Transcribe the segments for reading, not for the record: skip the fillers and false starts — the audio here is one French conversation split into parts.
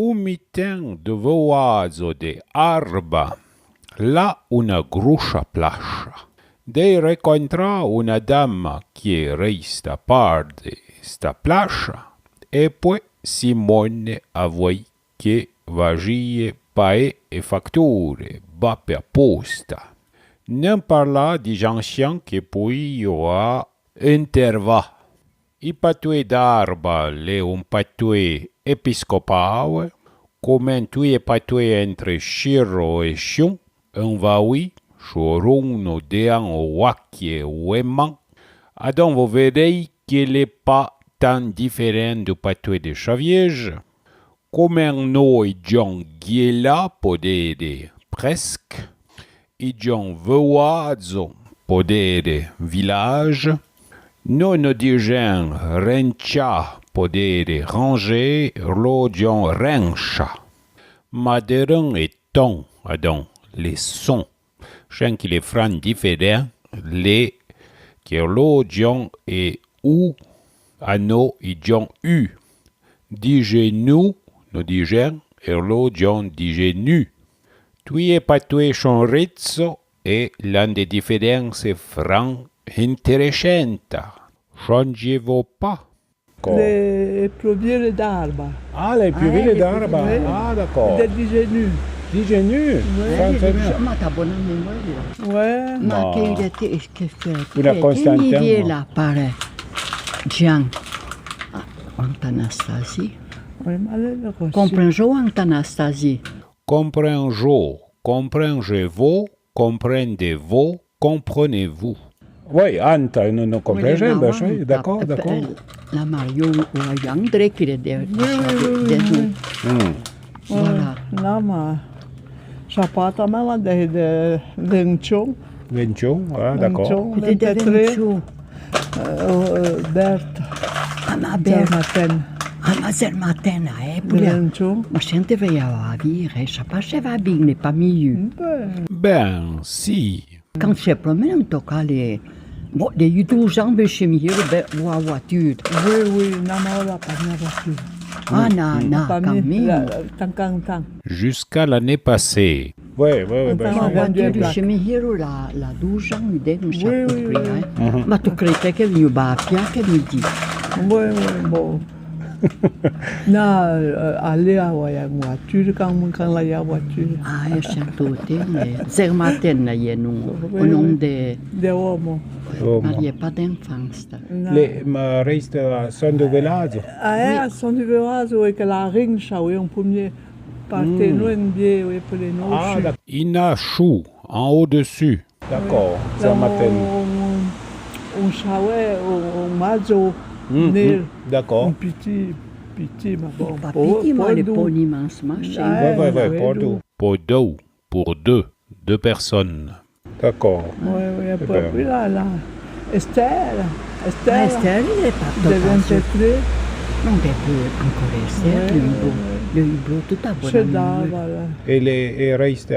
Umitem dvoazo de arba, là una gruscia plascia. De recontra una dama che resta parde sta plascia, e poi Simone avoi che vagie pae e facture, ba per posta. Non parla di anciens che poi ora interva. I patue d'arba le un patue episcopale, come tu e patue entre Sciro e Chion, un vaui, choruno dean o wacchie weman, adon vo vedei che le pas tan different du patue de Chaviege, come noi John Ghiela podere presque, i John Voazo podere village, non digen Rencia podere ranger, lo John Rencha. Maderen et ton, adon, les sons, chen qui les fran différents, les qui lo John et ou, ano i John u. Dige nous, no digen, lo John dige nu. Tui e patue chonrizzo e l'un des différences franc interessanta. Changevo pas. Le pioviere d'arba. Ah, les pioviere d'arba. Oui. Ah, d'accord. Del digenu. Digenu. Ma t'as bonne mémoire. Ouais. Ma No. che était Una Constantin, che no. là pare Gian Antanastasie. Oui, ma le così. Comprengo Antanastasie. Comprengez-vous, comprendez-vous, comprenez-vous. Oui, Anta, non comprengem, oui, d'accord, d'accord. La Mario ou André qui est des Voilà. No, ma sapata me la de Lencion. Vention, ah, d'accord. Lencion, 23. Bert. Ma belle. Maten. Ma Zermatena, Puglia. Lencion. Ma gente veia a vivere, ça passava bene, pas mieux. Ben, si. Quand je promène en tout cas, bon, il y a 12 ans, je me suis en voiture. Oui, oui, non, ma la pas na voiture. Ah, non, Pas quand mis même. tang. Jusqu'à l'année passée. Oui, Enfin, ben, Ma on voiture, Black. je me suis la 12 ans, il est Oui, oui, oui. Ma tu credi che io baffia che mi dici? Oui, oui, bon. Na, aller à la voiture quand la ya voiture. Ah, io sento te, Zermatena, il y a un nom de... De uomo. Ma il n'y a pas d'enfance. Ma reste à son de village. Ah, son du verras, oui, que la rincha, oui, on peut mieux partir loin bien, oui, pour les noces. Ah, d'accord. Ina chou, en au-dessus. D'accord, ça matin. On savait, on mazo, nel, D'accord. un petit, ma bon. Pas petit, mais elle est pas immense, ma chérie. Oui, pour deux. Pour deux. Pour deux. Deux personnes. D'accord. Oui, oui, Eh puis ben. là, Esther, Ah, Esther, il est pas de total. 23. Non, mais encore Esther, le hibou, tout à C'est bon. là, voilà. Et reste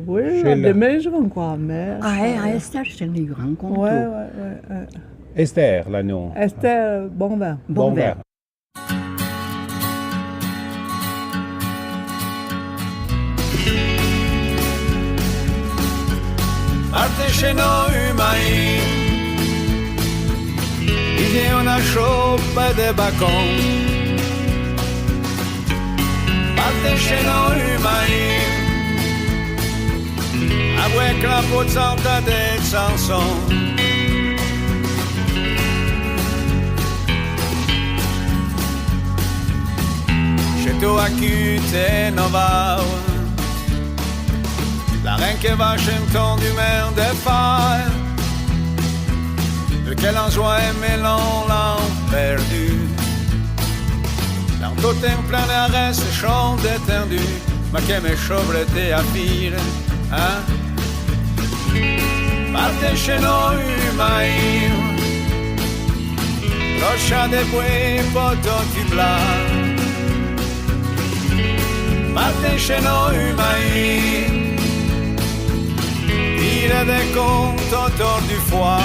Oui, Chez à la- demain, je vais quoi, mère. Ah, Esther, je l'ai rencontré. Ouais. Esther, là, non. Esther, bon vin. Bon verre. Artesceno umai, il una scioppa de bacon. Artesceno umai, avec la pozzata de chanson. Chez toi qui t'es novao, la reine che va chantant du mer des phares, de quel enjoie et l'ont perdu. Dans tout un plein d'arrêt, c'est chaud détendu, ma che me chauvrete a file, hein? Parte chez noi mai, rocha de bue, poto di bla. Parte chez noi mai, tire des comptes autour du foie.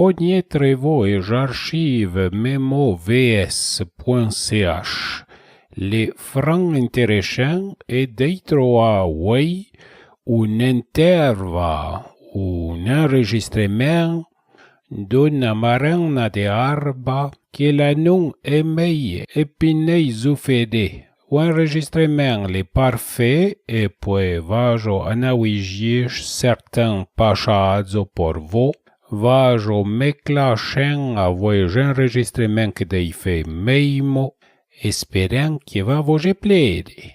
ogni trevo et j'archive memo.vs.ch les francs intéressants et d'eitroa way un interva un enregistrement d'una marana de arba que la non emei epinei zufede. O enregistrement les parfait et puis vajo anawigier certains pachazo por vo, vajo meclachen a voyage enregistrement que dei fe meimo, esperant que va voje plede.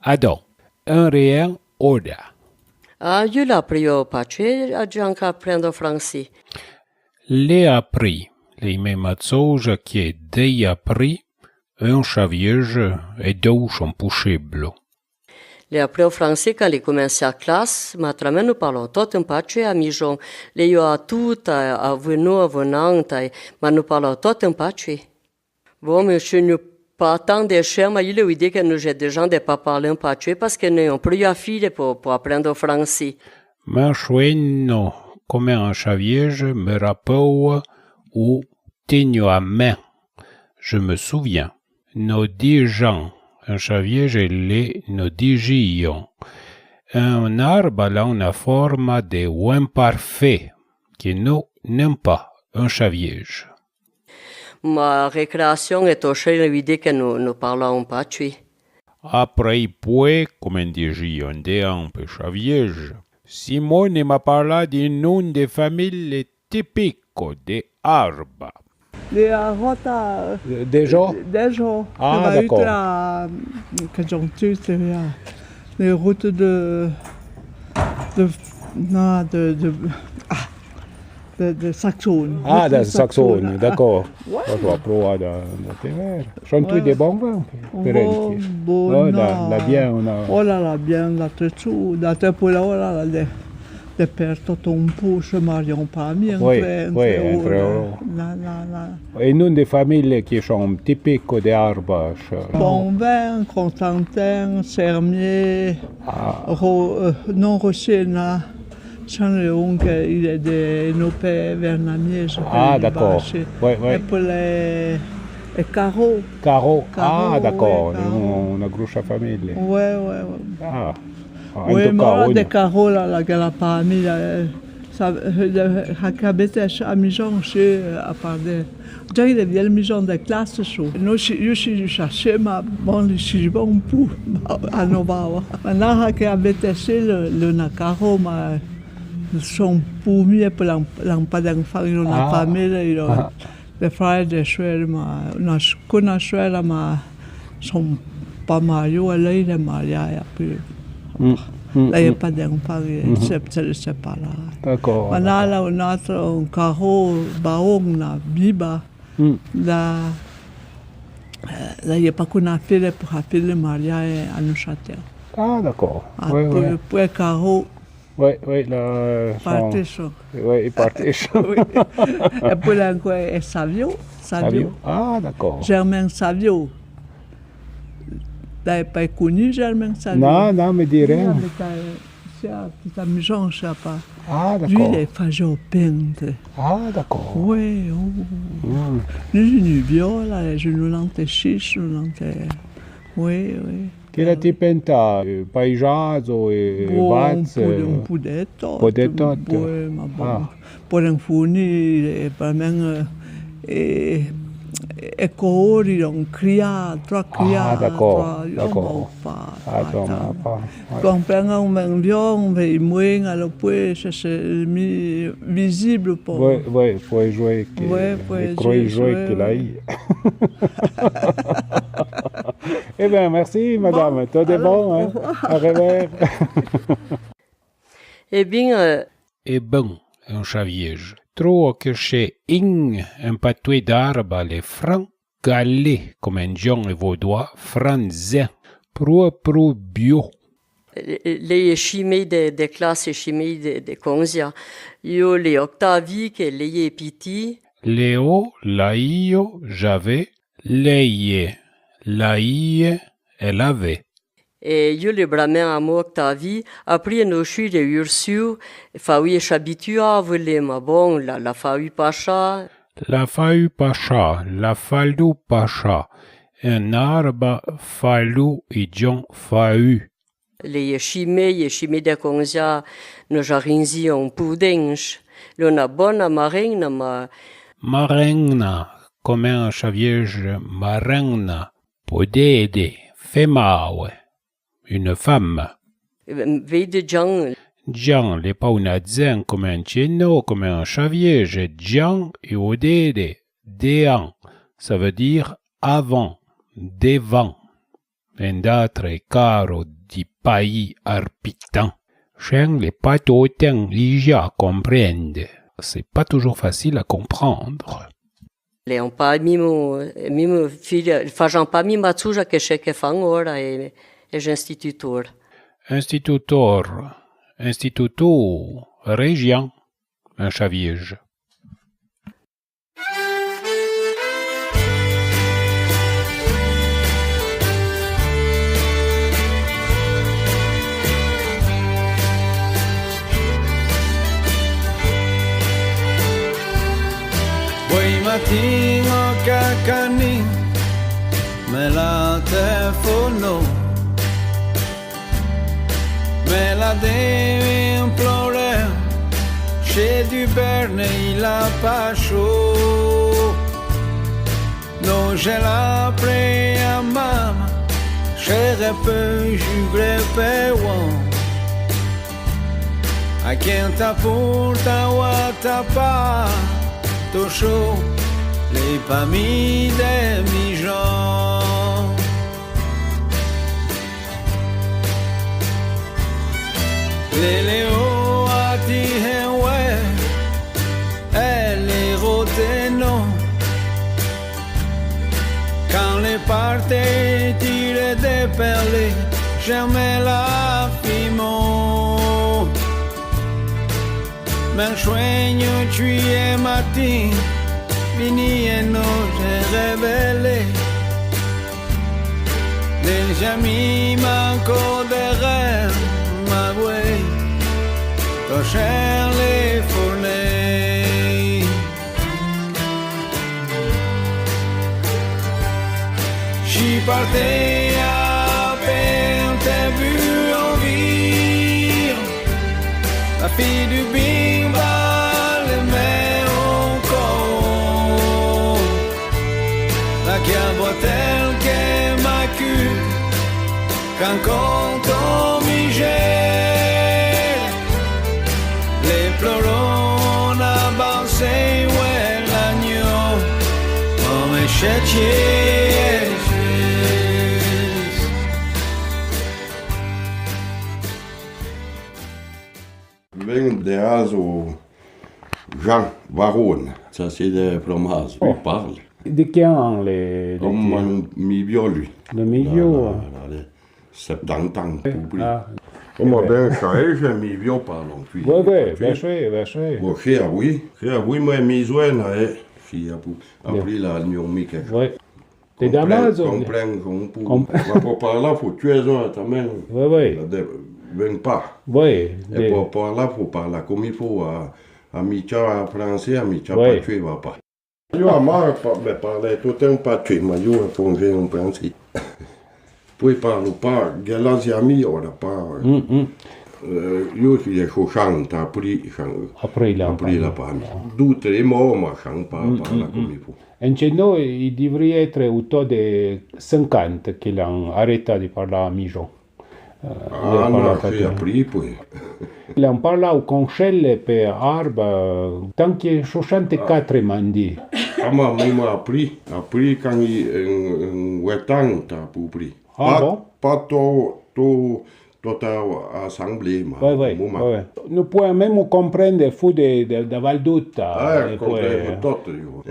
Adon, un rien oda. Io l'aprio pace a gianca prendo franci. Le appris, les mêmes choses que dei appris, un chaviege et deux sont possibles. Le aprio franci quand li commence a classe, ma tra me nu parlo tot în pace a mijon. Le io a tuta, a venu a venanta, ma nu parlo tot în pace. Bon, mais je ne pas tant de cher, mais il est idée que nous j'ai des gens de pas parler en pace parce que nous n'avons plus à filer pour apprendre français. Mais no, comme un chaviege me rappelle ou tenio à main. Je me souviens. Nos dirigeants, un chaviege les nos digions. Un arbre a una forma de un parfait qui n'aime pas un chaviege. Ma récréation est aussi l'idée que nous parlons pas tu. Après, puis, comme digion de un peu chaviege, Simone m'a parlé d'un nom de famille typique de arbre. Les rota. Déjà? Déjà. Ah, d'accord. La conjoncture, c'est les routes de Saxone. Ah, de Saxone, d'accord. Ouais. Je vais prendre de terre. Sont tous des bons vins? Bon, la bien, on a... Oh là là, bien, la trecciu, la tepola, oh là là, de perto un po' se marion pas bien. Oui, entre eux. Et nous, des familles qui sont typiques des arbres. Bon vin, Constantin, Sermier, non Rochena, Saint-Léon, il est de Nopé, Vernamier. Ah, d'accord. Oui. Et pour les Caro. Caro, ah, d'accord. On a grosse famille. Oui. Ah. Oui, mais des carreaux, là, que la famille, ça habite à Mijon, à part de. J'ai des vieilles maisons de classe, je suis cherché, mais bon, je suis bon pour à Novawa. Maintenant, qui habite chez le Nakaro, mais sont pour mieux pour l'emploi d'enfants, ils ont la famille, ils ont des frères, des soeurs, mais on a soeurs, mais sont pas mariés, là, il est marié, et puis. Là, il n'y a pas d'enfant, c'est pas là. D'accord. Maintenant, là, on a un carreau, baon, biba. Là, il n'y a pas qu'on a fait pour faire le mariage à Neuchâtel. Ah, d'accord. Pour le carreau. Oui, la... Partition. Oui, partition. Et pour le Savio. Ah, d'accord. Germain Savio. Tu n'as pas connu Germain Savio? Non, me dis rien. C'est à maison, je ne sais pas. Ah, d'accord. Lui, il est fait au peintre. Ah, d'accord. Oui. Lui, il est viola, je ne l'entends Oui. Che ti penta paesaggio e vazze? Un po' di tutto. Poi un funi, per me, e colori, un criato, trois criados, quand on prend un avion, on moins, alors c'est visible pour... Oui, puoi jouer, puoi jouer qu'il aille. Eh bien, merci, madame. Tout est bon, hein? Au revoir. Eh bien... un chaviege. Trovo che c'è un patoué d'arbre les francs galais, comme un Jean et vaudois, français, pro bio. Les chimie de classe et chimie de Conzia, io les octavi che lei piti. Léo, laio, j'avais, leie, laie, elle avait. Et io le bramen a mo Octavie, après no chui de Ursu, faui s'habitua a voler ma bon, la faui pacha. La fahu pacha, la faldu pacha, un arba falu et John fahu. Le yeshime de konzia, no jarinzi on pudens, le na bona marina ma. Marengna, comme un chaviège marengna, podede, femawe, une femme. Veide Jean. Jean, n'est pas une zen comme un chenno, comme un chaviège, Jean et odede, dean, ça veut dire avant, devant. Endatre caro di pays arpitan. Chen les pas autant lija comprendre. C'est pas toujours facile à comprendre. Leon pa mimo filha, fajan pa mi matsuja que cheque fan ora e institutor. Instituto, région, un chaviège. Matino cacani me la telefono me la devi implorare chez du Berne il a pas chaud non j'ai la pré à maman chere peu jugre pewon a quien t'apporta wa tapa to show les familles des migrants. Les léos à Tihenwe, et les roténons. Quand les parties tirent des perles, jamais la fimon. Men sueño tu es matin. Fini et non j'ai révélé des amis manquent de rêve ma voix ton cher les fournées j'y partais à peine t'ai vu en vivre la fille du bimba che a botel che m'accu quand conto mi gère les pleurons avancés ouais l'agneau come chetier Vem de azo Jean Varone, ça c'est des fromages, il parle. De quand les... Comme mi lui. Le milieu. 70 ans. Comme ben chaise, mi bio parlons. Oui, bien sûr. Bon, chez oui, moi, mi zoine, si après la nuit, mi quelque. Oui. T'es d'Amazon. Comprends, on va parler, faut tuer ça, también. Oui. Ven pas. Oui. Et pour parler, faut parler comme il faut à mi-cha français, à mi-cha pas tuer, va pas. Io amaro parlare tutto un pace, ma io fonge un pensi. Poi parlo pa, gelasi ami ora pa. Io si è chanta Après la pan. 2-3 mois ma chanta parla come il faut. En Chenno, il devrait être autour de 50 qu'il a arrêté de parler à Mijon. No, sì, aprì poi. Le on parla au concelle per arba, tant che 64 mandi. Ma mi aprì quand in 80 pupri. Bon? Pas toute assemblée, ma. Oui. Nous pouvons même comprendre fou de Valdutta. Comprendo tutto io.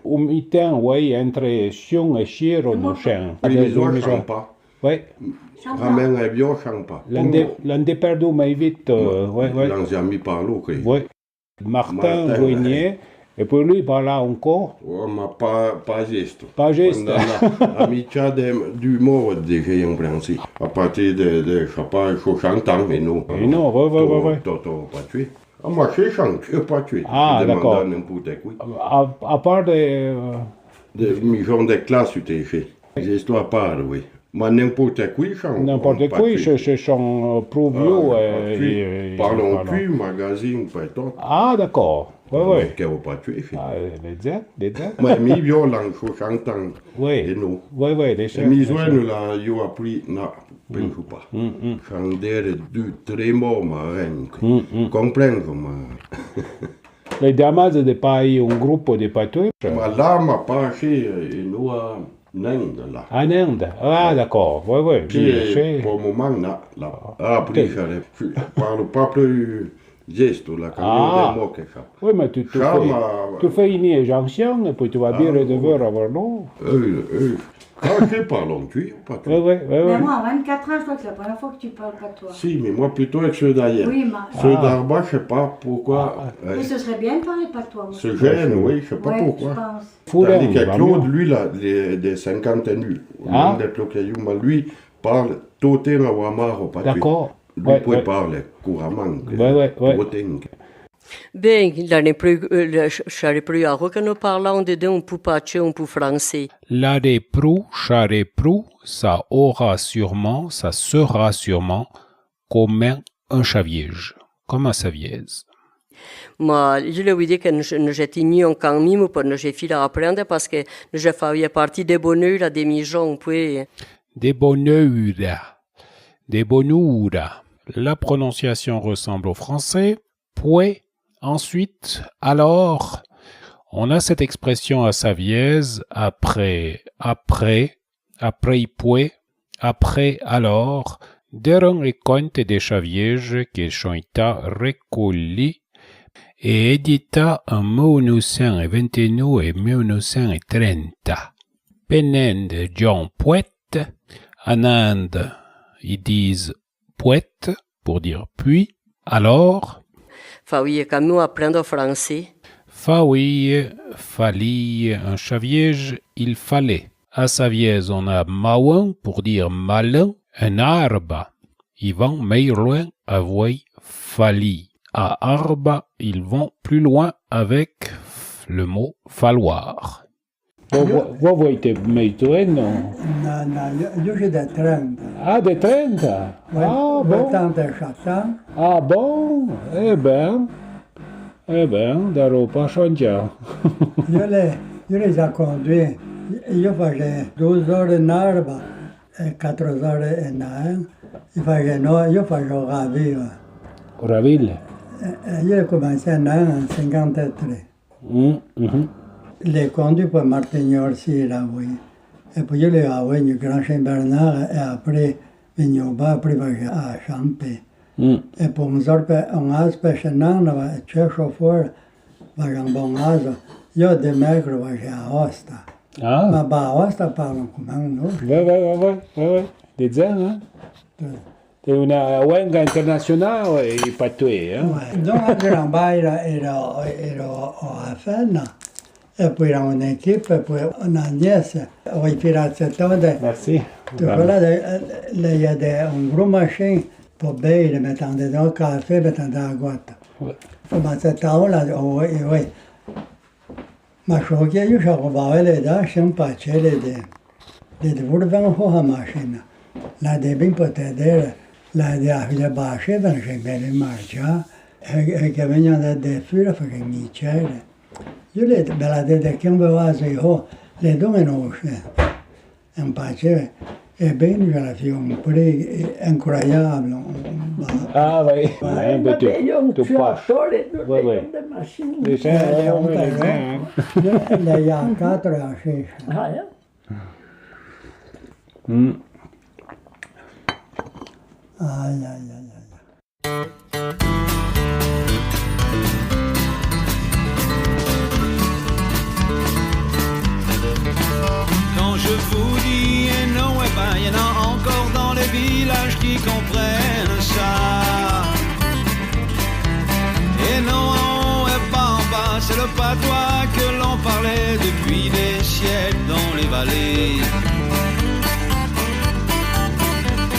Un mi-temps, oui, entre Sion et Chiro, nous chien. Bisogna champa. Oui. Ramène un vieux champa. L'un des perdus, mais vite, oui. L'un ami parlo, Oui. Martin Voignier, Et pour lui, il parlait encore? Oh, ma pas gesto. Pas gesto. Amicia du mot déjà en français. À partir de je sais pas, 60 ans et non. Et non, ouais. Toto pas tué. Ah, moi, je chante, je pas tué. Ah, d'accord. À part des... De mission de classe, tu t'es fait. Gesto à part, oui. Mais n'importe qui chante. N'importe qui, je chante plus vieux. Parlons plus, magazine, pas tout. Ah, d'accord. Oui. Qu'elle va pas tuer. Ah, les dents. Mais mi violent, 60 ans. Oui. Et non. Oui, les chefs. Mi nous la, io appris, non, penso pas. Chandere du tremo, ma renque. Comprends, ma. Les damas de pays, un groupe de patrouilles. Ma là, ma pas chez, nous, en Inde, là. En Inde. Ah, d'accord. Oui. Pour le moment, là. Après, je parle pas plus gesto, là, quand il y a des mots que ça. Oui, mais tu fais une injonction, et puis tu vas bien redevenir avoir l'eau. Quand je parle, tu pas toi. Oui. Mais moi, à 24 ans, je crois que c'est la première fois que tu parles pas toi. Si, mais moi plutôt avec ceux d'ailleurs. Oui, mais... Ceux d'Arba, je sais pas pourquoi. Mais ce serait bien de parler pas toi. Ce gêne, oui, je sais pas pourquoi. Je pense. Tandis que Claude, lui, là, des 50 ans, lui, parle tout le temps à Wamar au patrouille. D'accord. Lui peut parler couramment. Bem, j'aurais plus à que nous parlons de un peu patché, un peu français. La réprou, charéprou, ça sera sûrement comme un chaviège, comme un savièse. Mais je lui dis que nous j'étais mis en camino pour nous j'ai fait apprendre parce que nous j'ai fait partie des bonheurs des misions, puis. Des bonheurs. La prononciation ressemble au français. Puis, ensuite, alors, on a cette expression à savièse, après, puis, après, alors, deram e conte de chaviège que sont été recollis et édita en 1929 et 1930. Penend John Poète, en Inde, ils disent poète pour dire puis, alors. Fallait quand nous apprendre français. Fallait, un chaviège, il fallait. À savièse, on a maouin pour dire malin, un arbre. Ils vont meilleur loin avec falli. À arbre, ils vont plus loin avec le mot falloir. Vous voyez meilleur, non? Non, je suis de 30. Ah, de 30? Oui, ah, bon. Ah, bon? Eh ben, d'Europa changer. Je les ai conduits. Je faisais 12 heures en arbre, 4 heures en nain. Je faisais au Raville. Au Raville? Je commençais en nain en 53. Les conduits pour Martin Orsi, là, oui. Et puis je les ai envoyés au Grand Saint-Bernard et après, après à Champé. Et pour nous autres, on a spécial, le chauffeur, un bon âge, il y a des maigres, j'ai à Osta. Mais à Osta, parlons comme nous. Oui. Des gens, hein? C'est une langue internationale et pas tout, hein? Oui. Donc, à Grand-Bas, il y a au FN. Et puis, on a une équipe, et puis, on a une nièce. On va faire cette année. Merci. Voilà, il y a une grosse machine pour bailler, mettant dedans le café, mettant dans la goutte. Dans cette table-là, oui. Ma choquée, je suis arrivé là-dedans, je suis un patché, les deux vont à la machine. Là, des bins pour t'aider, là, des affaires bâchées, j'ai bien les marchés. Et que venant des fûts, j'ai mis cher. Je les baladé de Kimberley, les deux en un patché. Et bien, je l'ai fait un prix incroyable. Ah oui, tu passes. Oui. Les gens, il y a 4 à 6. Ah, ja. Aïe. Quand je vous dis non, eh ben y en a encore dans le village qui comprennent ça. Et non, eh ben, c'est le patois parlait depuis des siècles dans les vallées.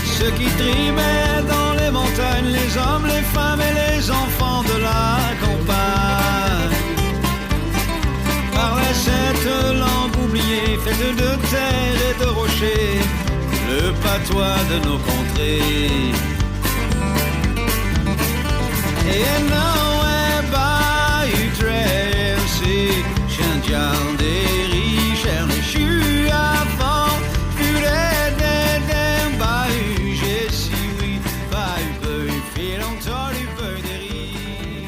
Ceux qui trimaient dans les montagnes, les hommes, les femmes et les enfants de la campagne, parlaient cette langue oubliée, faite de terre et de rochers, le patois de nos contrées. Et non, bah, c'est Chandian des riches, les chus avant, plus des bah, j'ai si oui, bah, il fait longtemps, il peut des riz.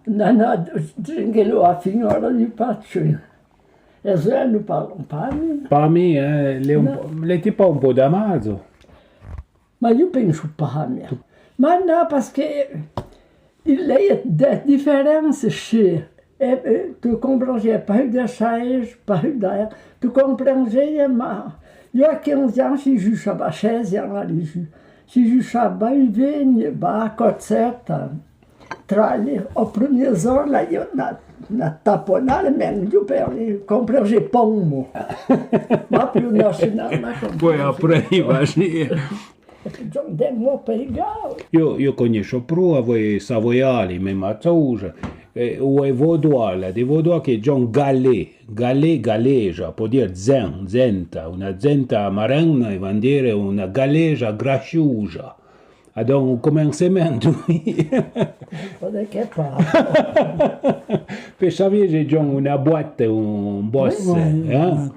Nana, Dringelo a finora di paccio. E se non parlo pani? Parmi, lei ti fa un po' d'amazo. Ma io penso pani. Ma no, perché il y a des différences chez. Tu comprends, j'ai pas eu de chaise, pas eu d'air. Tu comprends, il y a 15 ans, si je suis à la chaise, il y en a les jus. Si je suis à la vigne, à concert, au premier heure, là, il y a na taponale, mais io per comprends, j'ai pas un mot. Ma più nationale, ma poi après, immagini. Io conosco più a voi savoiali, ma mazzouja, o è vaudois, des vaudois che John galleja, può dire zenta, una zenta marana e vuol dire una galleja graciosa. Adon un commencement, oui. Che parla? Per sapere se c'è una boîte, un boss, un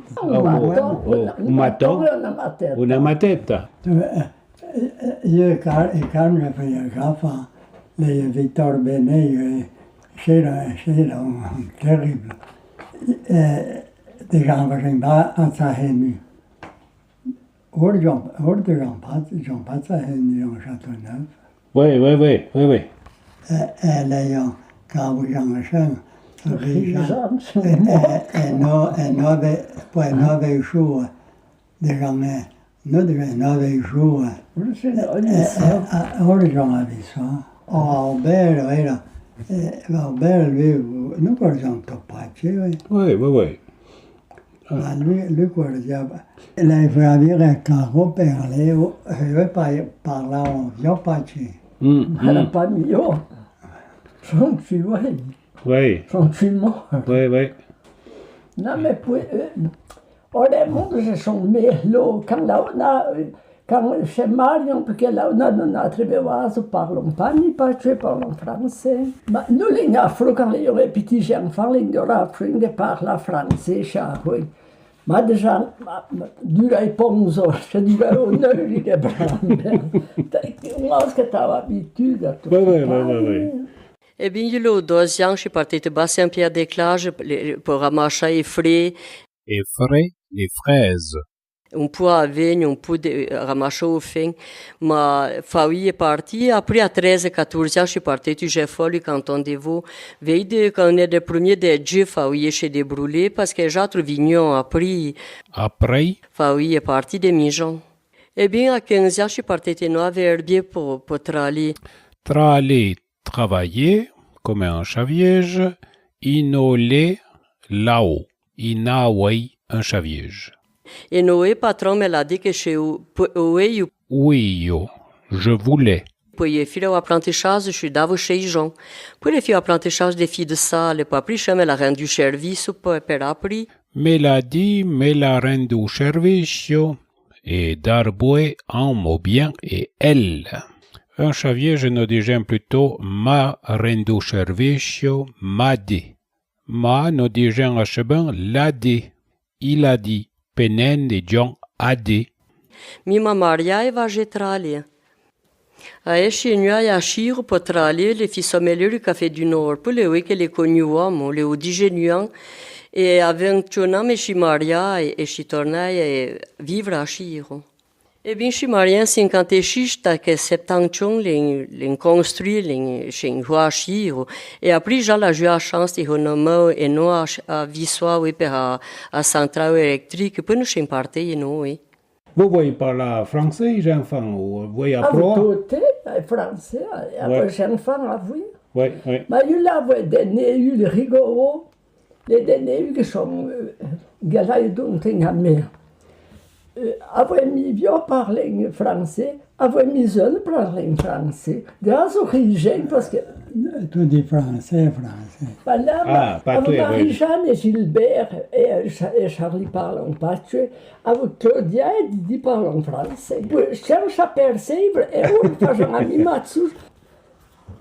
maton, una matetta. Io e Carmine Gaffa, lei e Vittor Benet, c'era un terribile. Die gaan we geen aan zijn. Hoorde Jean Patsahen en Châteauneuf. Oui. Et là, quand vous en chant, et nove jours, des gens, nous devons 9 jours. Hoorde Jean avait ça. Albert, Albert, lui, nous guardiamo Topacci, Oui. Ma lui guardava. Lei aveva il carro per lei, io parlavo Topacci. Era pas mio. Sono mort. Oui. Non, mais puis, honnêtement, je suis melo. Quand chez Marion, perché là, non arrivava, parlons pas ni pace, parlons français. Ma nous, les afro, quand les petits enfants, les afro, ils parlent français, chaque ma déjà, durai ponzo, se durai un heure, il est brande. Moi, ce que tu as l'habitude à tout. Oui. Eh bien, il y a 2 ans, je suis partie de Bas-Saint-Pierre-des-Clages pour ramasser les frais. Et frais, les fraises. Un peu à vigne, un peu de ramasser au fin. Ma famille est partie. Après, à 13-14 ans, je suis partie du Jeffol, le canton des Vaux. Veille quand on est le premier de Dieu, famille chez des brûlés, parce que j'ai trouvé vignon après. Famille est partie de Mijon. Eh bien, à 15 ans, je suis partie de Noix-Verbier pour travailler. Travailler comme un chaviège, inolé là-haut, inaway un chaviège. Et Noé, patron, me l'a dit que chez Oui, je voulais. Puis les filles d'apprentissage, je suis d'avant chez Jean. Puis les filles d'apprentissage des filles de salle, pas pris, je me l'a rendu service pour appris. Me l'a dit, me l'a rendu service, et d'arbouer en mot bien et elle. Un chavier, je ne dirais plutôt m'a rendu service, m'a dit. Ma ne dirait un chemin l'a dit. Il a dit. Penen de John a dit. Mima Maria e va travailler. A chez nous, à Chiro pour travailler, les filles sommelières du Café du Nord, pour les que les cognuons, les audigenuants, et avec un an, chez Maria et chez tornai vivre à Chiro. Eh bien, chez Maria, 56, que 70 ans, les construit, chez nous à Chiro. Et après, j'ai eu la chance de renommer et nous à Vissois, oui, à centrale électrique, pour nous chez partir, oui. Vous voyez parler français, enfant, ou vous voyez apprendre? Tout est français, après, j'ai enfant, oui. Oui, oui. Ma io l'avo denne le rigoro, le denne che sono galai dunque in me. Avoi mi bio parler en français, avoi mi seul parler en français. Déjà so rigent parce que Tu dis français. Voilà, Patoué, Marie-Jeanne et Gilbert et Charlie parlent en patoué, avec Claudia et Didi parlent en français. Cherche à percebre et on fait un ami matsus.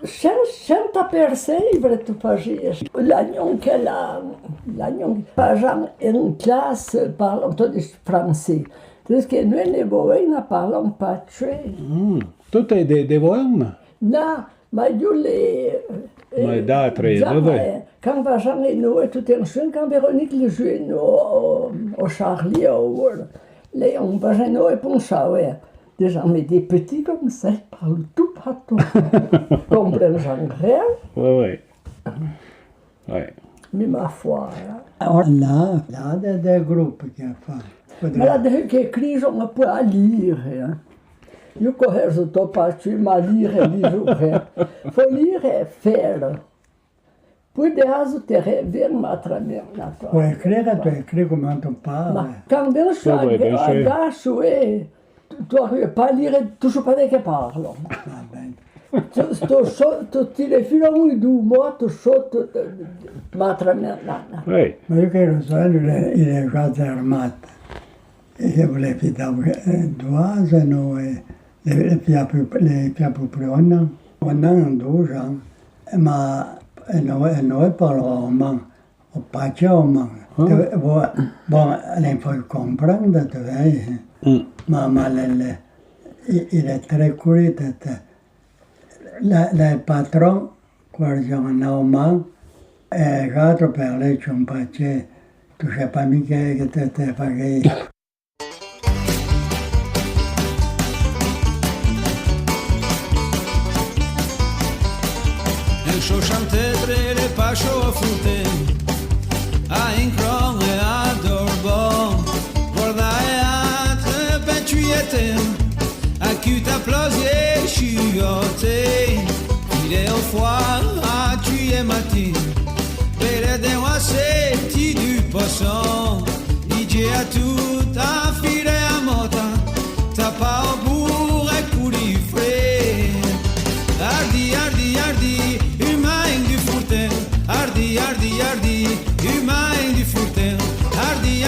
Cherche à percebre tu fais. L'agnon qu'elle a, l'agnon en classe parle en français. C'est que nous ne voyons parler en patoué. Tout est de voyons. Non. Ma io Ma d'altre, dove? Quand Vajan et nous, tout un chien, quand Véronique le jouait au Charlie, Léon Vajan et Ponchaoué. Déjà, mais des petits comme ça, ils parlent tout partout. Comprennent rien. Oui. Mais ma foi. Alors là, des groupes qui font. Mais là, qui écrit, on peut à lire. Io correggio to patio, ma lire e livre. Faut lire et faire. Poi de aso te rever ma tramère. Pour écrire, tu écris comment tu parles. Ma quand bien agacho e tu arrives pas à lire toujours pas che parlo. Tu telefino muito molto sotto ma tramère. Oui. Ma io che ero solo, il est già armato. E io volevo fare 2 anni. Les filles à peu près un an, 12 ans, elle parle roman, au patio, bon, elle faut comprendre, tu vois, mais il est très couru, le patron, quand j'en ai roman, et j'ai parlé sur un patio, tu sais pas mi che te fai. Show chantetre le pacho a frutte a incron e a dorbo guarda e a tre petuiete a chiuta plosier chiote il est au foie a tuer matin per de wa senti du poisson DJ a tout a fire a mota ta pa au bourg e curi frais ardi humain du fourtel, hardi, humain du fourtel, hardi,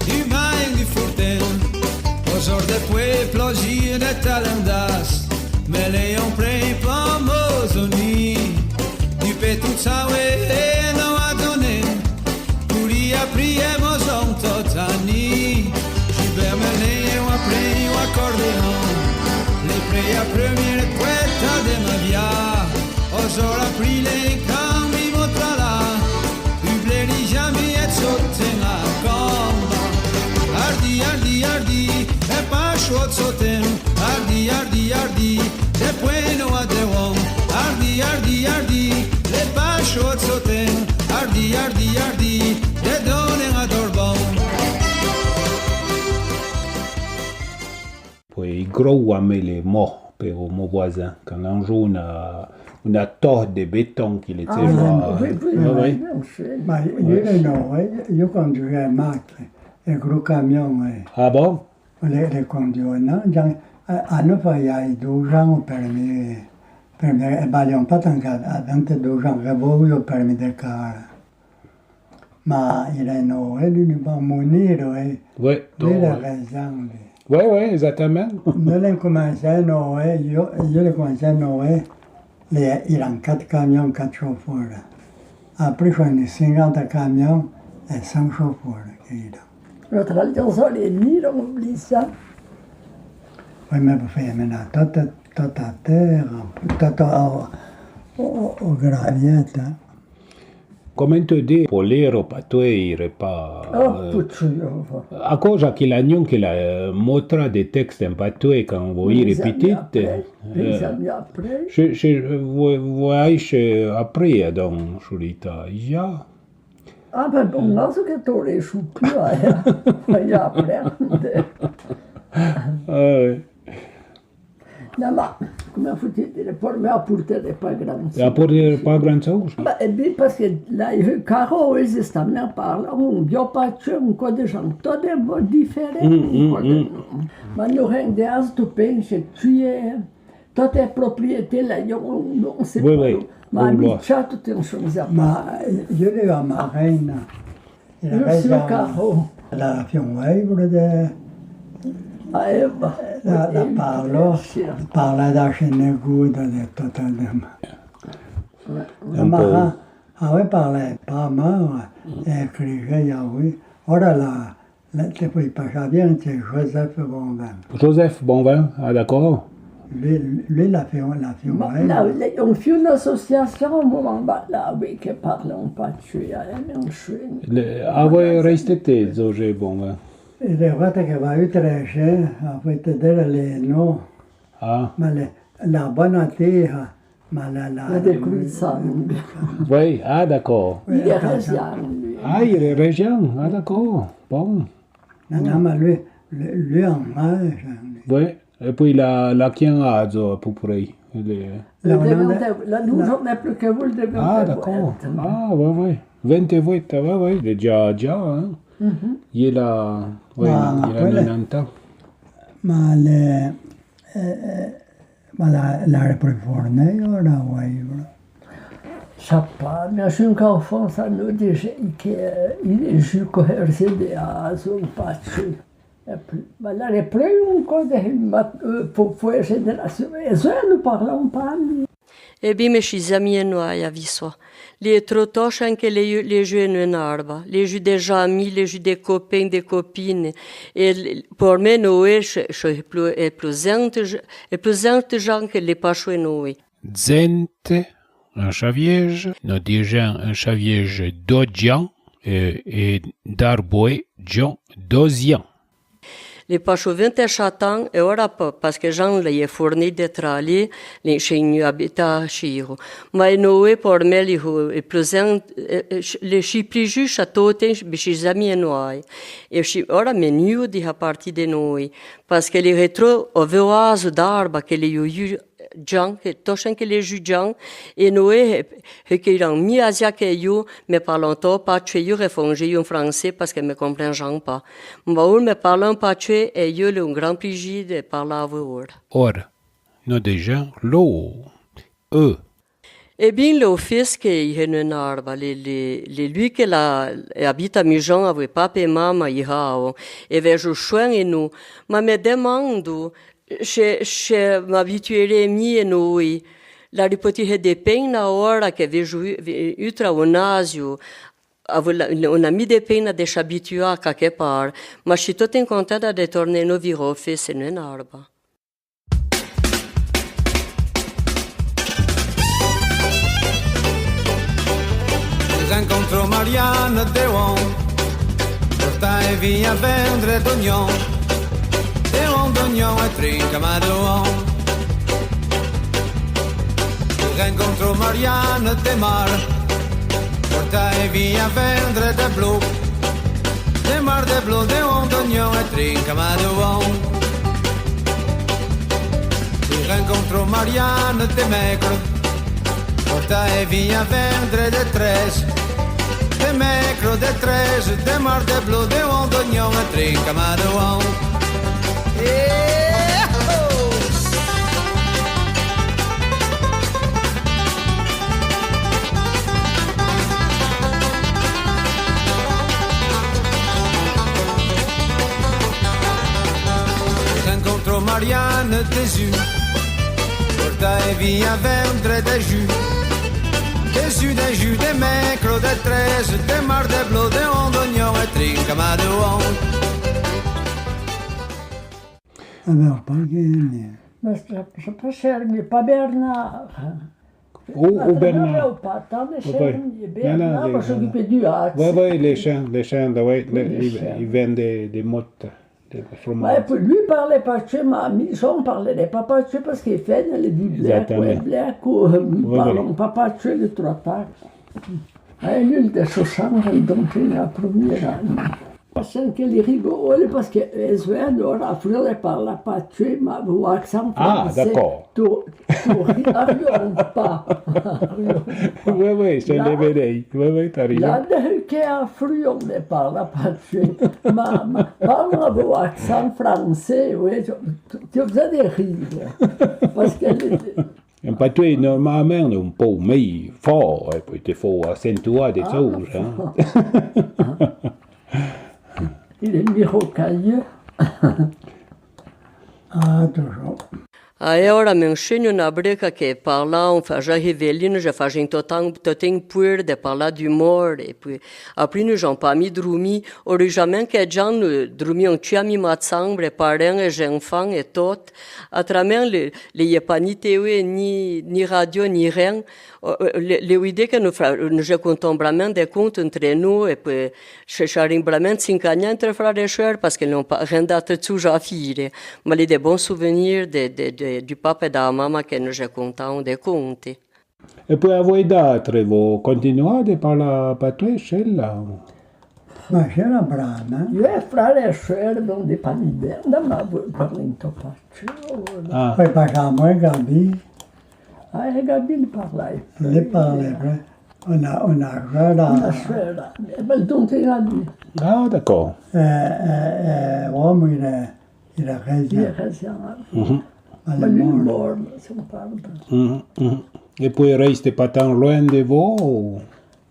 humain du fourtel. Aux heures de plosir de talendas, mais les on prend pas mozoni, du pétou saoué non a donné, pour y apprier mozon totani, Gilbert Menet ou après ou accordéon. La première poeta de ma via, osor aprile cambi motrala, ubleri jamais et sotten a comba. Ardi, e pascio sotten, ardi, de bueno a de wom. Ardi, le pascio sotten, ardi, de donen a dorbon. Poi gros amele mort per mon voisin quand un jour una torre de béton qu'il était Oui. Ma io conduisais un macchina, un gros camion. Ah bon? Le conduisais, hanno fatto 12 ans au permis, non pas tant qu'à 22 ans, avevo io il permis de car. Ma il est lui ne va mourir, Oui. lui a raison. Oui, esattamente. Noi le commencé à Noé, io le commencé à Noé, il a 4 camions, 4 chauffeurs. Après, j'en ai 50 camions et 5 chauffeurs. L'autre alliance, les nids, on oublie ça. Oui, mais vous faites maintenant toute la terre, tout au graviette. Come te di polero patoeire pa a cosa che l'agnon che la motra de texte en patoe quand vous y répétez vous aiche après donc Julita ja ben bon là ce que tu les chou plus ja après Non, ma come foutu dire, per me apportare pas grand. Apportare pas grand chose? E bine, parce que là, caro esista, ne parla, io faccio un po' di gente, tutto è differente. Ma non rende azi, tu pensi, tutto è proprietà, là, io non so pas. Ma amica, tutto è un chose. Ma io ero a Marina. Io sono caro. La fiumevole de... La parla da sceneguda de tutto dem. Ma aveva parlato pas mal, écrivait, oui. Ora là, tu peux pas bien, c'est Joseph Bonvin. Joseph Bonvin, ah d'accord. Lui la fiumevole. Là, on fait une association au moment là, oui, qui parle un peu de Voi restate Joseph Bonvin? E le volte che va a Utrecht, a vedere le no, ma la buona terra, ma la décruissante. Oui, ah d'accord. Il est régien, lui. Ah, il est régien, ah d'accord, bon. Non, ma lui en mange. Oui, et puis la chiamazzo à peu près. La nous n'est plus que vous le Ah d'accord, ah oui, 28, oui, déjà, hein. Il a 90 ans. Ma la preforne ora vai. Sappa, mi ha sempre fatto no dice che il giuco RCD a sul paccio. Ma la repris un co de pour essere la e se ne parla un po'. E bine și zamie noi aviso. Les trotoches anche les jeux en arbre, les jeux des amis, les jeux des copains, des copines. Et pour moi, Noé, c'est plus gens que les pas jouer Noé. Zente, un chaviège, nous disons un chaviège d'Odian et d'Arboé, John d'Ozian. Les pacho 27 ans, et ora parce que Jean les fourni de travail, les chez habitat chiro. Mais Noé pour me les présent les chipli juste à toten bichis amis Noé. Et ora menu di a partir de Noé parce que les rétro au voisin d'arbre que les eu Jean que toshen que les jugeants et Noé que il mis asia que eu me parlant pas tu eu réfugié en français parce que me comprend Jean pas. Mais me parlant pas tu et eu le grand plaisir de parler à vous. Or, nous déjà l'eau, Eh bien, le fils qui est un arbre, lui qui habite à Mijan avec papa et maman, il a, et vers le chouin et nous, me demande, je m'habituerai mieux, nous, la ripotire des peines à hora que vejo ultra au nasio, on a mis des peines à s'habituer à quelque part, mais je suis tout contente de tourner nos viros fils et un arbre. Incontro Marianne Deon, portai via vendre d'ognon, d'ognon e trinca ma d'ognon. Incontro Marianne de Mar, portai via vendre de blu, de mar de blu, d'ognon e trinca ma d'ognon. Incontro Marianne de Megro, portai via vendre de tres, de micro, de tres, de mar, de blu, de ondognon, e trinca ma de on. Incontro Marianne de Zu, portai via vendre de jus. Des jus, des micro, des tres, des mar, de blu, de ondognon, e trinca ma de on. Alors, pas gagné. Mais je peux chercher, pas Bernard. Ou Bernard. Pas tant de chercher, Bernard va s'occuper du hâte. Oui, les chiens, ouais, ils vendent des mottes. Ouais, puis lui parlait pas de ma maison, parlait pas de parce qu'il fait les bibliothèques, ou parlons pas de le 3 taxes. Et lui, de 60, donc il a première année. Sen che li rigole perché allora fuori parla patché ma vuoi accent français. Ah, d'accord. Tu arrives pas. Oui, je l'ai vedé. Oui, t'as raison. Là, che a friole parla patché ma parla vuoi accent français, oui, tu faisais des rires. Parce qu'elle un patois normalement un peu mais fort, et puis il faut accentuer des choses. Hein. Il est mirocailleux. Ah, toujours. Aí ora menciono na breca que parla on fait já rivelino já fazem totem puer de parlar du mort et puis après nous j'en pas mis drumi originellement que Jean drumi on tia mi matsambre parents et enfants et tout à travers les pas ni TV ni radio ni rien les idées que nous je contemplament des comptes entre nous et puis chercher vraiment 5 ans entre frères et sœurs parce qu'ils n'ont pas rien d'autre à faire mais les des bons souvenirs du papa e da mamma che nous raccontavano dei conti. E poi a voi d'altre, voi continuate a parlare patrescella? Ma c'era brana. Io e frare e suore non di panibenda, ma parlo in topaccio. Poi facciamo i Gabi. E Gabi li parlai. Le parla, una Una suora. E bel donte in Gabi. Ah, d'accord. Uomo il a raison. Ma lui è morto, si parla. E poi reste pas tant loin de vous?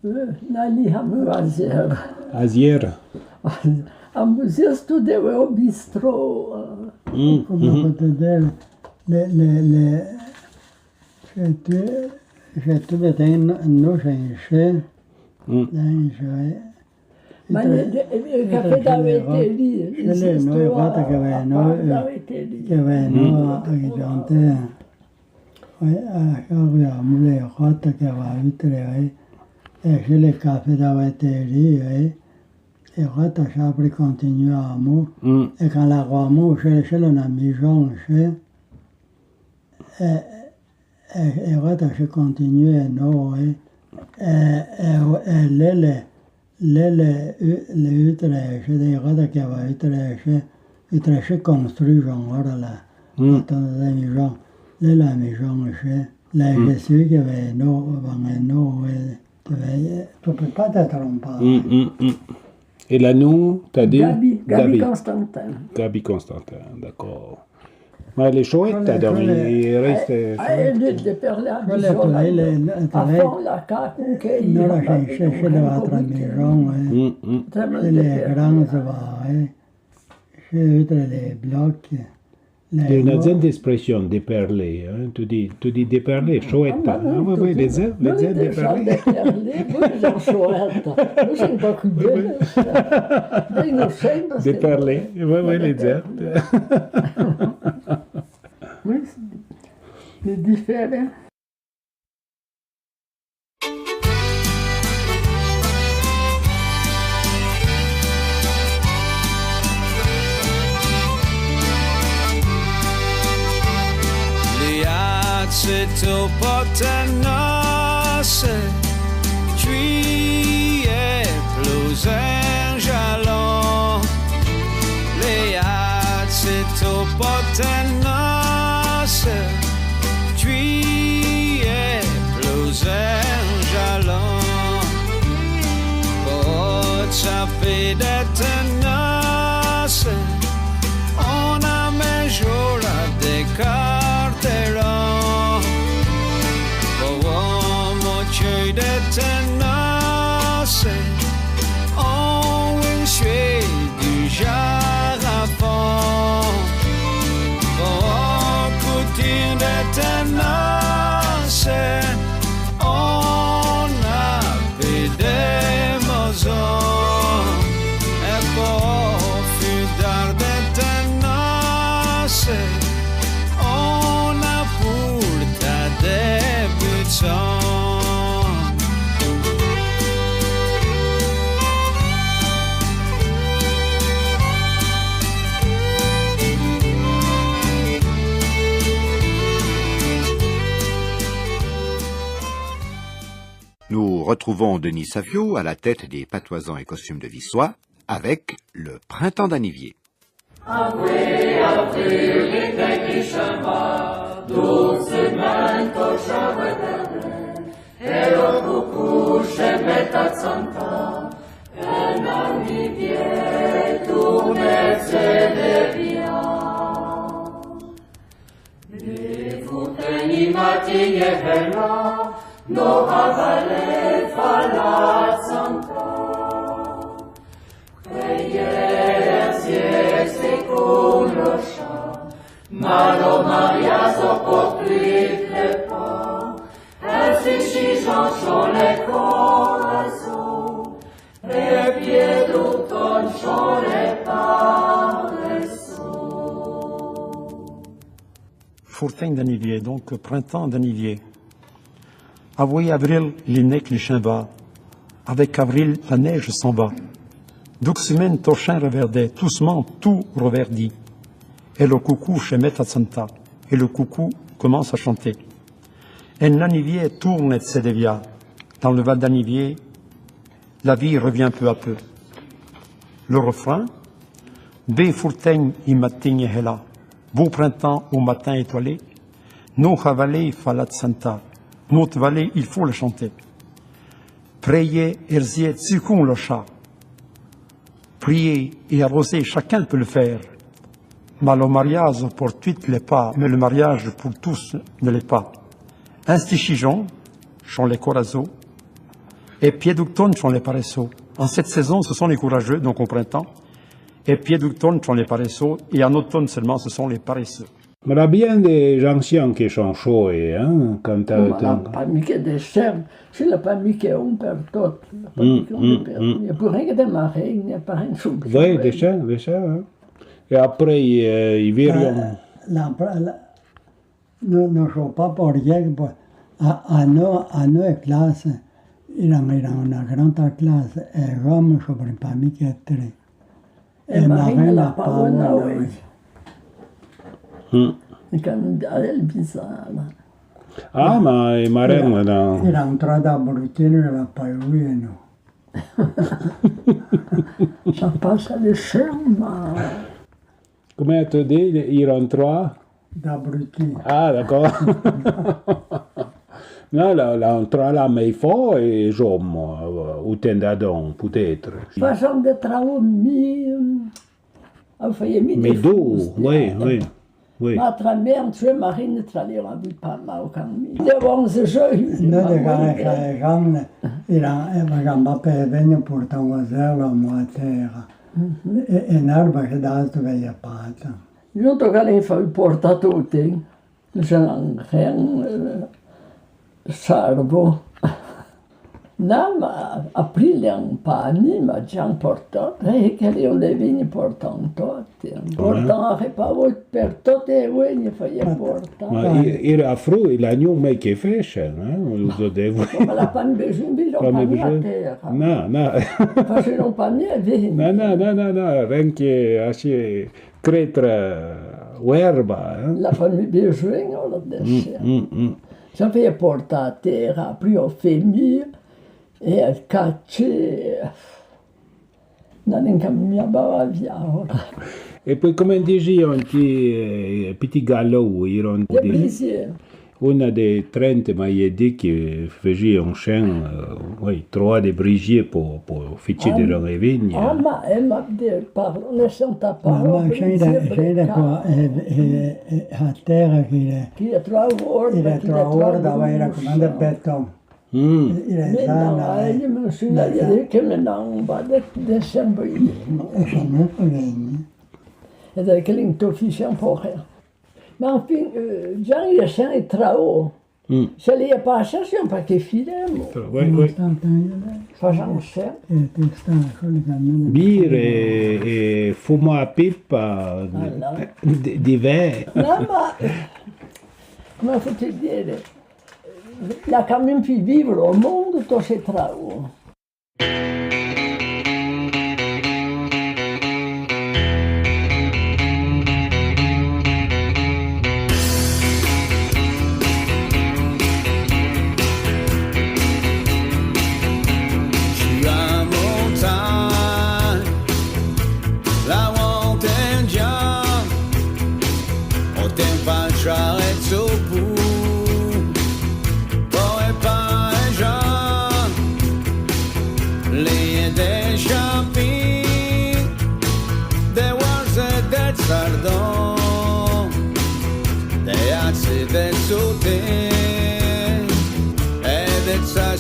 Lì a Aziera. Aziera? A museo studiavo al bistro. Come potete dire, je te vedem nocenše, Ma il caffè d'avete lì. noi guarda che vengono a gente, abbiamo le rotte che va vitre, e se le caffè d'avete lì, e guarda che apri continuiamo, e quand la guamo, c'è una maison, e guarda che continua noi, e le Utrecht, des routes qui avaient Utrecht construit genre là, dans la maison, la maison, la Jésus qui avait tu peux pas te tromper. Et là, nous, t'as dit Gabi Constantin. Gabi Constantin, d'accord. Ma elle est chouette, ta dormi, il reste... De perle a fond la carte, non la chercher de votre maison, les grands chez les blocs. Il y a une zone d'expression, déperler, hein? Tu dis déperler, chouette. Ah oui, les ailes déperler. Déperler, chouette. Nous, c'est pas que déperler, oui, les ailes. Oui, c'est différent. Liazzito potenos, tu es plus un jalon. Liazzito potenos, tu es plus un jalon. Boccia pedetenos, on a mesuré des carterons. Uomo c'è detenos, on will shade du jarafon. Couture detenos, on a des maisons. Et pour fudar detenos, on a pour ta débutant. Nous retrouvons Denis Savio à la tête des Patoisans et costumes de Vissois, avec le printemps d'Anivier. Furtin d'Anivier, donc printemps d'Anivier. Avoué avril, l'inec le chien va. Avec avril, la neige s'en va. Duxumen tochin reverdait, doucement tout reverdit. Et le coucou chez Santa. Et le coucou commence à chanter. Et l'Anivier tourne et se dévia. Dans le val d'Anivier, la vie revient peu à peu. Le refrain, Bé furtin i matin hela. Beau printemps au matin étoilé, nos havalé falat santa, notre vallée, il faut le chanter. Priez, erziet, succoun le chat. Prier et arroser, chacun peut le faire. Mais le mariage pour toutes les pas, mais le mariage pour tous ne l'est pas. Ainsi chijon, sont les corazos, et piéducton sont les paresseux. En cette saison, ce sont les courageux, donc au printemps, et piéducton sont les paresseux, et en automne seulement, ce sont les paresseux. Mais il y a bien des anciens qui sont chauds, hein, quand tu as... Pas mica des cerfs, c'est la pas mica on perd tout. Il n'y a plus rien que des marées, il n'y a pas rien de chou. Oui, des cerfs, hein. Et après, ils verront. Nous ne jouons pas pour rien. À nos classes, il y a une grande classe, et Rome, je ne sais pas mica très. E Marina la paona hoje. Ela bizarra. Ah, ma Marina não. Era entrada brutina era paiuino. Ça passe le chemin. Comment tu dis, il rentre? Da brutina. Ah, d'accord. Non, l'entrée à la maison et j'aime, ou tendadon, peut-être. Faisons des travaux mais d'eau, oui. Ma tramère, tu es marine, tu as l'air à vivre pas mal quand même. Les bons jeux. Non, les gars, il a un gamba per venir pour ton oiseau à moitié. Et un arbre qui dà tu veille pas. Je ne te connais pas porter tout. Je n'en rien. Sarbo. Non, aprile un pani, ma già portato, e che io le vigni portano tutti. Portano che poi per tutte le vigni fai portare. Il a fru, il a new make fashion, lo devo. Ma la pan bisogna a terra. No. Facevano pani a vigni. No, anche así cretra uerba. La pan bisogna o la desce. Ça fait porter à terre, puis au fémir, et à caccer. Non, cammina via. Et puis, comment dire, un petit galop, ils ont dit. Una des 30 m'a dit que faisait un chien, oui, 3 de brigier pour ficher de la vigne. Ah, ma elle m'a dit, parle, ne senta pas. Ma j'ai quoi, à terre qui est 3 heures. Il est 3 heures d'avoir comme de béton. Il est là, là. Je me suis dit que maintenant, on va descendre. Et donc, il est officiel pour rien. Mais enfin, Jean, il est très haut. Se li è passato perché filemo. Oui. Facciamo sempre. Birre e fumo a pipa di verre. No, ma come posso dire? La quand même fait vivre au monde tous ces travaux.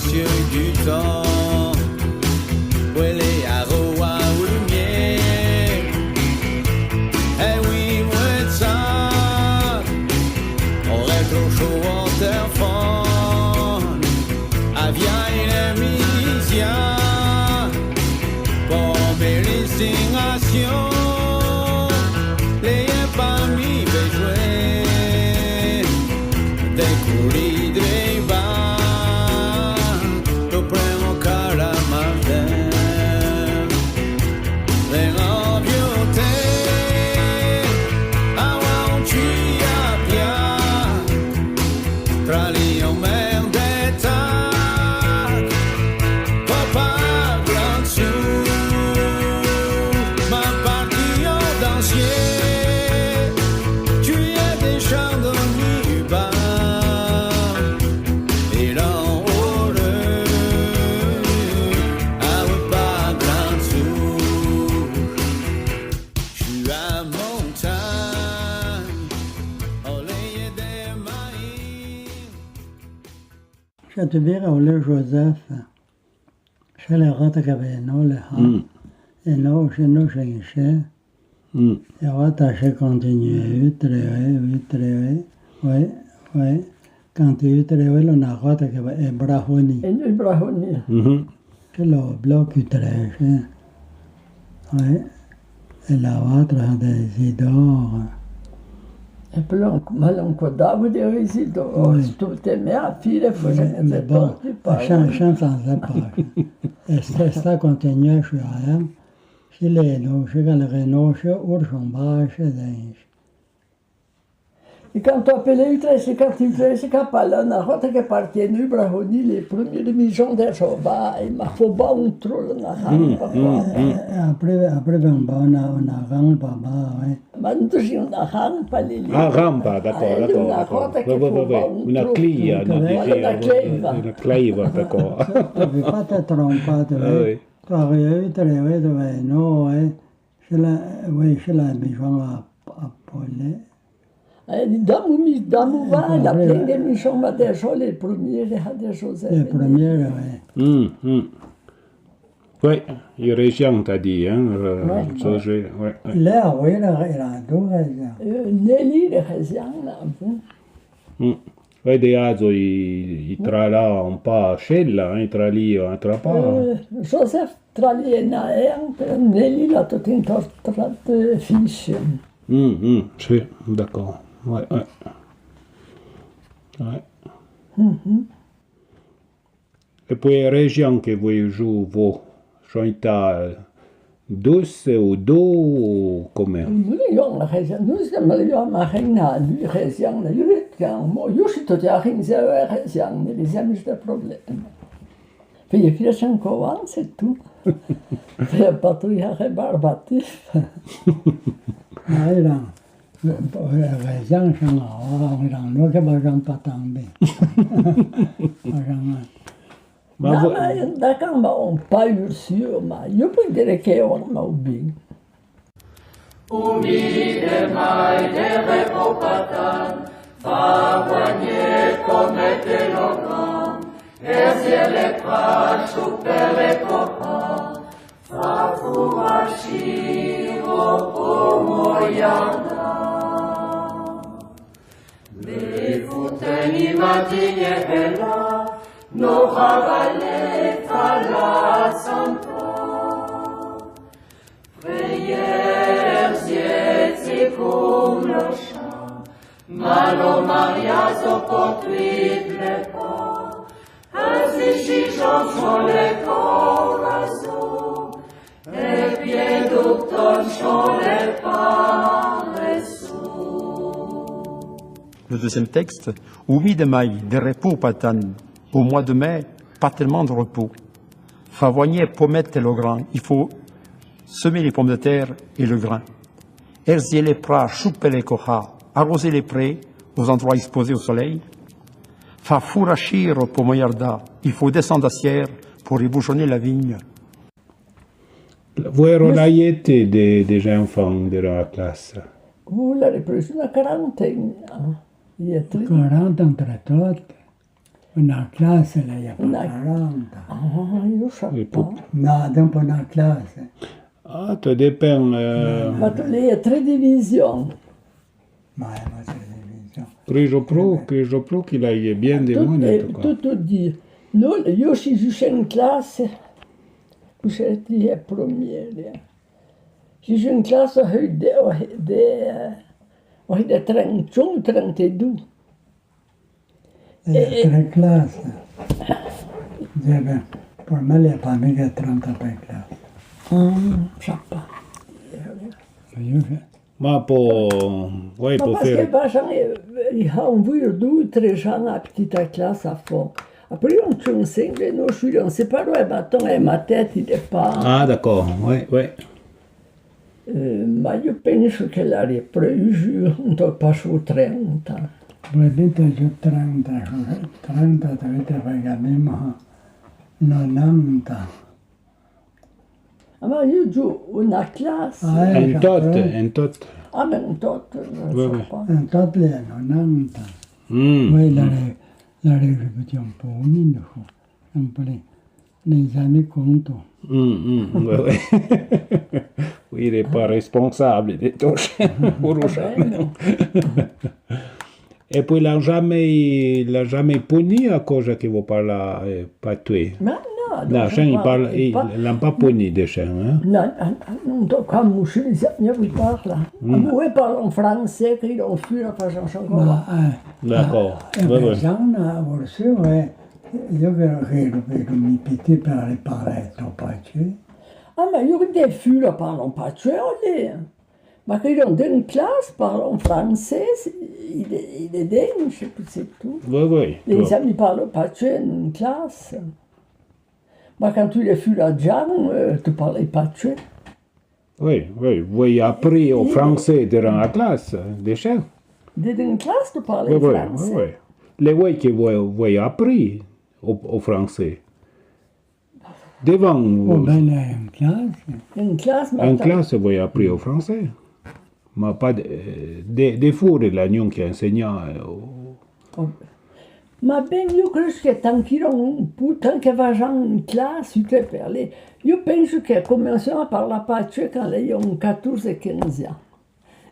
précieux du temps. Ouais, les aroa ou le miel. Eh oui, moi ça. On est trop chaud en terre fond. Avia une mission. Pour mes résignations. Les parmi les jouets. Des coulis de bas. Nous prenons caramel. Les envieutés. Avant tu as bien. Trali en mer d'état. Papa grand sous. Ma partie en dancier. Tu es déjà dormi bas. Et dans heureux. Avec pas grand sous. Je suis à montagne. Au lait des maïs. Je te dirais, au lieu Joseph, chez les rotes qui avaient nous, les gens, et nous, chez nous, chez les chiens, et on tâchait continuer, oui, quand tu es très oui, on a rote qui avait Brahoni, Et Brahoni. c'est le bloc qui très, oui, et la vôtre des Isidore. E poi ma non guardavo di risito, tutte le mie figlie Mais bon, chance sans pas. Et ça continue, je suis à l'âme. Si les nous, je suis à Renault, je suis au Chambard, je suis E quando appelei i cattivresi capallana, rota che partienu Brahoni, les premiers demi-jours de Joba, ma faut pas un trou na rampa. Après, on a rampa, oui. Ma non c'è una rampa lì. Ah, rampa, d'accord. Una rota che faut pas un Una trou. clia, no, Una cleiva. Una cleiva, d'accord. Tu ne peux pas te tromper, tu vois. Oui. Tu as eu, tu vois, non, oui, je l'ai mis à Paulet. Damu va, la pleine de mission ma déjà les premiers, les Joseph. Les premiers, oui. Oui, il région, t'as dit, hein, ouais. Là, oui, il a deux régions. Nelly, les régions, là. Oui, des azo, il tra là un pas scella, il tra lì, un tra pas. Joseph Trali e Naer, Nelly, là, tout un tas de fiches. Sì, d'accord. Ouais. Et puis, région que vous jouez, vous chantez douce ou do, comment? Miljoen région, nous sommes miljoen maar geen na, nu région, jullie gaan, maar jullie tot jaar geen zo région, les amis de problème. Puis il fait un coin, c'est tout. Puis un patrouille rébarbatif. Oui, là. Région, c'est un nous qui va pas tomber. D'accord, mais on pas eu sûr, mais je peux dire qu'on m'a oublié. Umide mai de repopatan, favoigné comme était l'organ, erziele prachu per le copa, fafuashiro pomoyana. Le futeni matine hela, no havale fala santo. Prières et comme le chant, malo mariage au portrait de pas, ainsi chichons sur les corazones, et pieds d'automne sur les paresseux. Le deuxième texte, oui de mai, de repos patane, au mois de mai, pas tellement de repos. Favoigner, pommette et le grand, il faut semer les pommes de terre et le grain. Herzier les pras, chouper les cojas, arroser les prés aux endroits exposés au soleil. Fa fourrachir pour moyarda, il faut descendre à Sierre pour ébouchonner la vigne. Vous êtes des enfants de la classe? Vous l'avez pris une quarantaine. 40 entre toutes. Una classe lei ha 40. Io so pas. No, dopo una classe. Ah, tu dépend. Ma lei è 3 divisioni. Ma è una televisione. Prijo pro qu'il aille bien des moines en tout cas. Tutto dire. Noi, io si giusto in classe, c'è di premiere. Si giusto in classe, ho de 31, 32. Tre classi. Per me le fa mica 30 per classe. So pas. Ma pour Parce faire. que ils ont vu 2 ou 3 ans à petite classe à fond. Après, on tient 5, on ne sait pas où est bâton et ma tête, il n'est pas. Ah, d'accord, ouais. Ma io penso che l'aria preso un po' passo 30. Vedete, io 30 dovete pagare 90. Ma io giù una classe. Un tot. Ah, mais un tot, non so pas. Un tot è 90. Mm. Poi la ripetiamo un po', un po' nei anni conto. Ouais. Oui, il n'est pas responsable des touches. Et puis, il n'a jamais puni à cause qu'il ne parle pas tuer. No, il n'a pas puni des chiens. Hein? No, non tocca a muscire, mi parla. Voi parlano francese, che non fino facciamo ancora. D'accord. Una versione, io credo che mi piti per parlare troppo. Ah, ma io che des filles parlent pas tchèque. Ma che dans une classe parlent français, il est dingue, c'est tout. Oui. Les amis parlent pas tchèque dans une classe. Ma quand tu les filles à Jean, tu parlais pas tchèque. Oui. Vous avez appris au français durant la classe, des chiens. Dans une classe, tu parlais français. Oui. Les voix que vous avez appris au français. Devant une classe. En classe, vous avez appris au français. Mais pas des fois de l'agnon qui enseignait. Ma ben, io credo che tant che facciamo in classe, tu peux parler. Io penso che cominciamo a parlare pace quand ils ont 14-15 ans.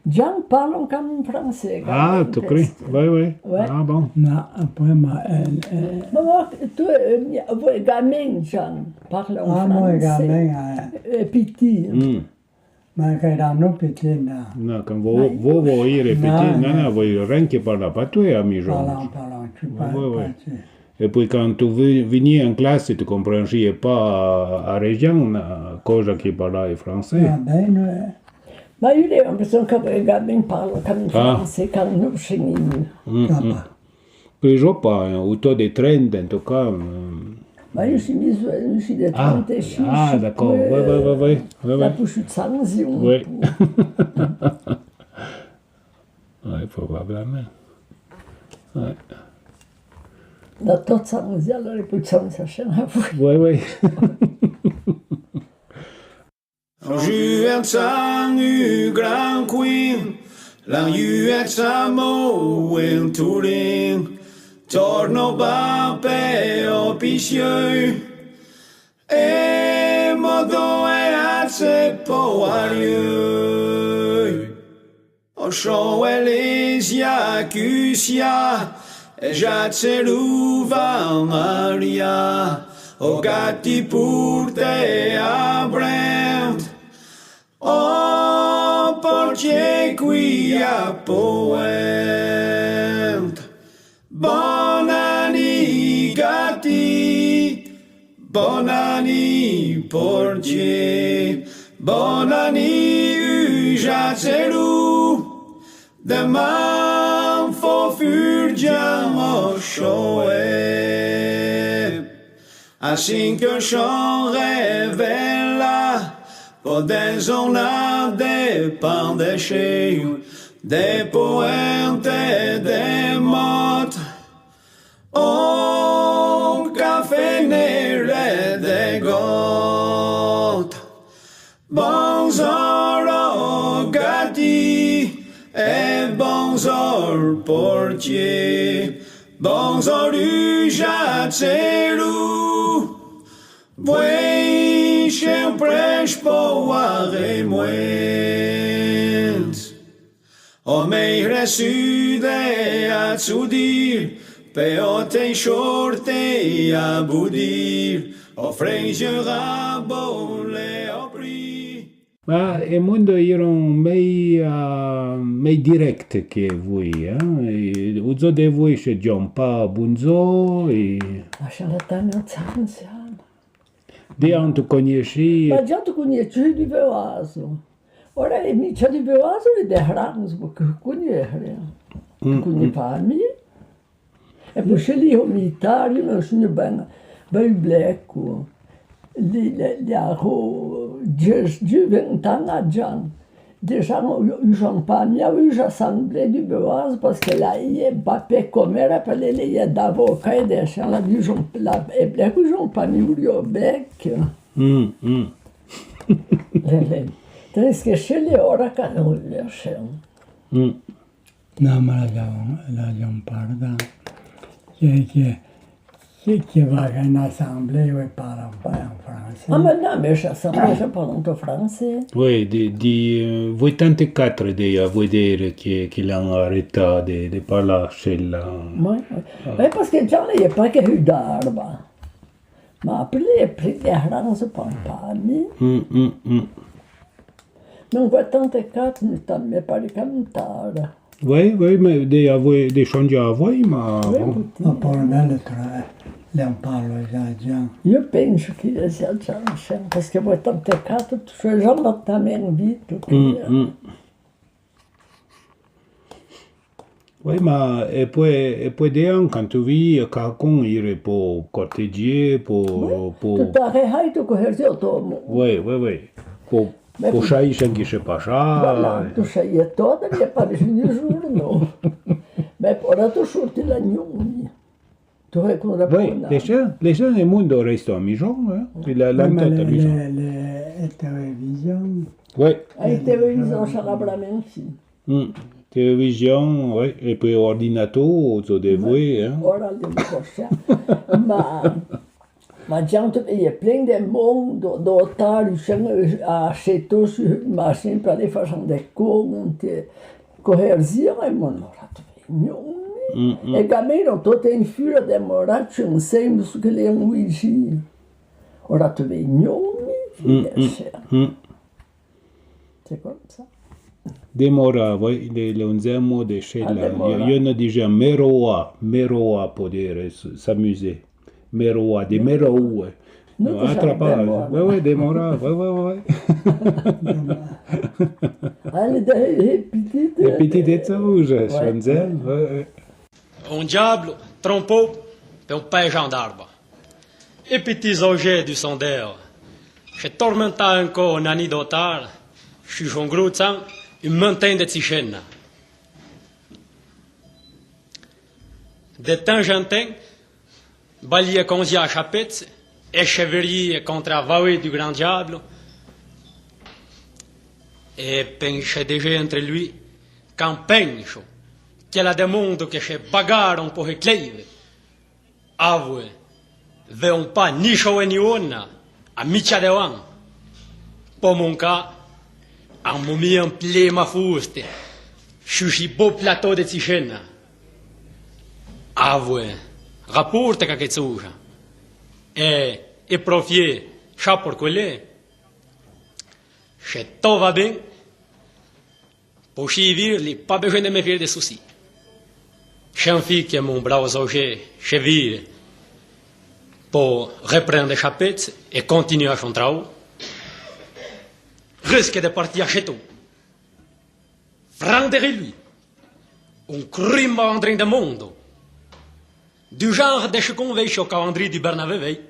Jean parlent comme français. Ah, tu crois? Oui. Ah bon. Non, après, Ma tu, voi gamin, Jean, parlent français. Ah, moi, gamin. Petit. Ma che erano piccini. Non, quand vous voyez répéter, non, vous rien qui parle pas toi, ami Jean. Parlant, tu parles pas. Et puis quand tu venais en classe, tu ne comprenais pas à région, cosa qui parlait français. Va bene. Ma io ho l'impressione che voi gamin parlent comme français quand nous sommes. Plus pas, autour de 30 en tout cas. Ma io si de 36. Ah, d'accord, oui. La bouche de 100 ans. Oui. Oui, probablement. Oui. Da tot 100 ans, allora possiamo lasciare voi. Oui. Juet sa nu Grand Queen, la juet sa mo in Turin, torno bape o picieux, e modo e ace po arieux. O show Elysia Cusia, e jace luva Maria, o gatti purte a Brent. O porce qui a poent. Bonani gatti, bonani porce, bonani ujaceru, demain fo furgiamo shoe. Assim que chant revela, poden zona dépend des cheios, des poètes et des mots. On café nere des gouttes. Bonjour gatti et bonjour portier. bons orijaceru, voi sempre spoare moins. O mei resude a zudir, peote shorte a budir, o frangera bole opri. Ma il mondo erano mai direct che voi, eh? Uso di voi c'è John Pa Bunzo e... Ma c'è la tana zanziana. Di tu conosci? Ma già tu conosci di Veoaso. Ora mi c'è di Veoaso e di Hrans, perché conosci. Conosci fammi. E poi c'è lì un militare, non sono ben blecco. Li aro Juventan Jan. Déjà, j'en parle, mais j'assemblée du Beoise parce que là, il est bappé comme elle appelait les d'avocats et des gens là, ils ont pas mis au bec. Tens que chez les oracans, les chiens. Non, ma l'abbiamo parla. Qui va à une assemblée où il parle pas en français. Ah, mais non, mais l'assemblée, je parle en français. Oui, di 84 di a vedere che l'hanno arrêté di parlare chez la... Oui, parce que John, il n'y a pas que eu d'arbre. Mais après, il a pris des rangs, je ne parle pas. Donc, 84, nous t'avons pas de cantare. Oui, mais di changer a voi, ma... Ma poi le parlo già. Io penso che sia già perché 84, tu già l'ottamento vita. Oui, ma e poi dire quand tu vis quelqu'un il pour cortéger pour tu t'arrêtes tu coherzi automo. Oui. Pour changer ce qui se passe. Voilà, tu sei todo e pare ogni giorno. Ma ora tu sorti la gnoni. Tu ricordi Oui, les gens du monde restent à maison, hein. La tête à maison. Les télévisions. Oui. La télévision sarà veramente. Télévision, oui, et puis ordinateur, ça devrait, hein. Ora devo corsa. Ma gente è pieno del mondo, dove a scegliere su macchine per le fare dei conti, coerzione, ma non ha fatto. E cammino tutto in fila del moraccio insieme su che le muigi. Ora tu vedi gnoni, c'est comme ça. Demora, oui, le 11e de chez là. Il y en a déjà Meroa pour dire s'amuser. Meroa, des Meroa. Non, attrapage. Oui, demora, oui. Allez, des petites. Des petites rouges, oui. Un diable trompeau et un paysans d'arbre. Et petits objets du sondeur. Je tormenta encore un année d'autar, je suis un gros sang, une montagne de tichennes. De temps en temps, balier conzi à chapette, écheverier contre la vallée du grand diable, et penche déjà entre lui, quand pencho, qu'il y a des mondes que se bagarrent pour reclaiver. Avoué, veon pas ni chaud ni ona, a mitia de wan. Pour mon cas, en moumi en plé ma fouste, chuchi beau plateau de tichena. Avoué, rapporte que tsuja. Et profier, chat pour coller. Chez tout va bien. Pour chivir, il pas besoin de me faire des soucis. J'ai un fille qui est mon bras aux objets, chez Vire, pour reprendre les chapettes et continuer à son travail. Risque de partir chez tout. Franc derrière lui. Un crime en train de monde. Du genre de ce qu'on veille au calendrier du Bernabé.